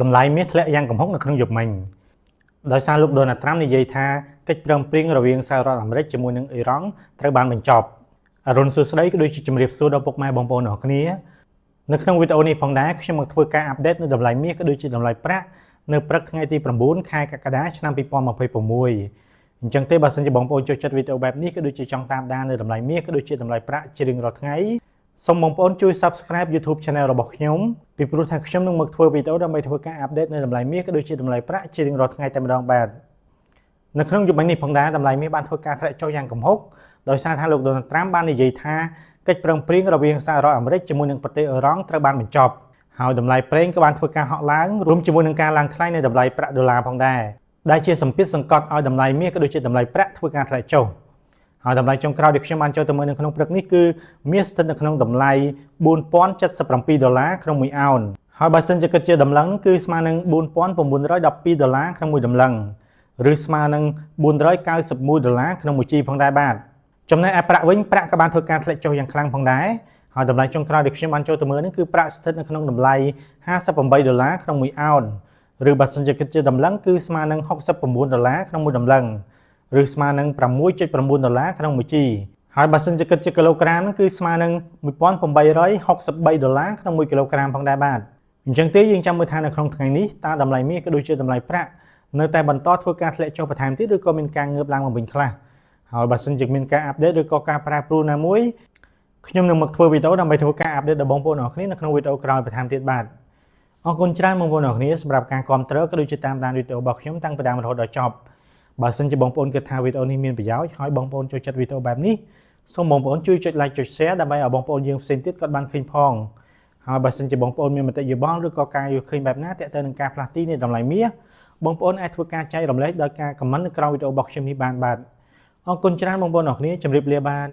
តម្លៃមាសធ្លាក់យ៉ាងគំហុកនៅក្នុងយប់មិញដោយសារលោក Donald Trump និយាយថាកិច្ចព្រមព្រៀងរវាងសហរដ្ឋអាមេរិកជាមួយនឹងអ៊ីរ៉ង់ត្រូវបានបញ្ចប់អរុនសួស្តីក៏ដូចជាជំរាបសួរដល់ពុកម៉ែបងប្អូនទាំងអស់គ្នានៅក្នុងវីដេអូនេះផងដែរខ្ញុំមកធ្វើការអាប់ដេតនៅតម្លៃមាសក៏ដូចជាតម្លៃប្រាក់នៅព្រឹកថ្ងៃទី9ខែកក្កដាឆ្នាំ2026អញ្ចឹងទេបើសិនជាបងប្អូនចូលចិត្តវីដេអូបែបនេះក៏ដូចជាចង់តាមដាននៅតម្លៃមាសក៏ដូចជាតម្លៃប្រាក់ជារៀងរាល់ថ្ងៃសូមបងប្អូនជួយ Subscribe YouTube Channel របស់ខ្ញុំពីព្រោះថាខ្ញុំនឹងមកធ្វើវីដេអូដើម្បីធ្វើការអាប់ដេតនៅតម្លៃមាសក៏ដូចជាតម្លៃប្រាក់ជារៀងរាល់ថ្ងៃតែម្ដងបាទនៅក្នុងយប់មិញនេះផងដែរតម្លៃមាសបានធ្វើការធ្លាក់ចុះយ៉ាងគំហុកដោយសារថាលោក Donald Trump បាននិយាយថាកិច្ចព្រមព្រៀងរវាងសហរដ្ឋអាមេរិកជាមួយនឹងប្រទេសអ៊ឺរ៉ង់ត្រូវបានបញ្ចប់ហើយតម្លៃប្រេងក៏បានធ្វើការហក់ឡើងរួមជាមួយនឹងការឡើងថ្លៃនៃតម្លៃប្រាក់ដុល្លារផងដែរដែលជាសម្ពាធសង្កត់ឲ្យតម្លៃមាសក៏ដូចជាតម្លៃប្រាក់ធ្វើការធ្លាក់ចុះហើយតម្លៃចុងក្រោយដែលខ្ញុំបានចូលទៅមើលនៅក្នុងព្រឹកនេះគឺមាសស្ថិតនៅក្នុងតម្លៃ$4077ក្នុង1អោនហើយបើសិនជាគិតជាតម្លឹងគឺស្មើនឹង$4912ក្នុង1តម្លឹងឬស្មើនឹង$491ក្នុង1ជីផងដែរបាទចំណែកឯប្រាក់វិញប្រាក់ក៏បានធ្វើការធ្លាក់ចុះយ៉ាងខ្លាំងផងដែរហើយតម្លៃចុងក្រោយដែលខ្ញុំបានចូលទៅមើលនេះគឺប្រាក់ស្ថិតនៅក្នុងតម្លៃ$58ក្នុង1អោនឬបើសិនជាគិតជាតម្លឹងគឺស្មើនឹង$69ក្នុង1តម្លឹងឬស្មើនឹង$6.9ក្នុង1ជីហើយបើសិនជាគិតជាគីឡូក្រាមគឺស្មើនឹង$1863ក្នុង1គីឡូក្រាមផងដែរបាទអញ្ចឹងទេយើងចាំមើលថានៅក្នុងថ្ងៃនេះតើតម្លៃមាសក៏ដូចជាតម្លៃប្រាក់នៅតែបន្តធ្វើការធ្លាក់ចុះបន្ថែមទៀតឬក៏មានការងើបឡើងមកវិញខ្លះហើយបើសិនជាមានការអាប់ដេតឬក៏ការប្រែប្រួលណាមួយខ្ញុំនឹងមកធ្វើវីដេអូដើម្បីធ្វើការអាប់ដេតដល់បងប្អូនអរគ្នានៅក្នុងវីដេអូក្រោយបន្ថែមទៀតបាទអរគុណច្រើនបងប្អូនអរគ្នាសម្រាប់ការគាំទ្រក៏ដូចជាតាមដានវីដេអូរបស់ខ្ញុំតាំងពីដើមរហូតដល់ចប់បើសិនជាបងប្អូនគិតថាវីដេអូនេះមានប្រយោជន៍ហើយបងប្អូនចូលចិត្តវីដេអូបែបនេះសូមបងប្អូនជួយចុច like ចុច share ដើម្បីឲ្យបងប្អូនយើងផ្សេងទៀតគាត់បានឃើញផងហើយបើសិនជាបងប្អូនមានមតិយោបល់ឬក៏ការយល់ឃើញបែបណាទាក់ទងនឹងការផ្លាស់ទីនៃតម្លៃមាសបងប្អូនអាចធ្វើការចែករំលែកដោយការ comment នៅក្រោមវីដេអូរបស់ខ្ញុំនេះបានបាទអរគុណច្រើនបងប្អូនអរគ្នាជម្រាបលាបាទ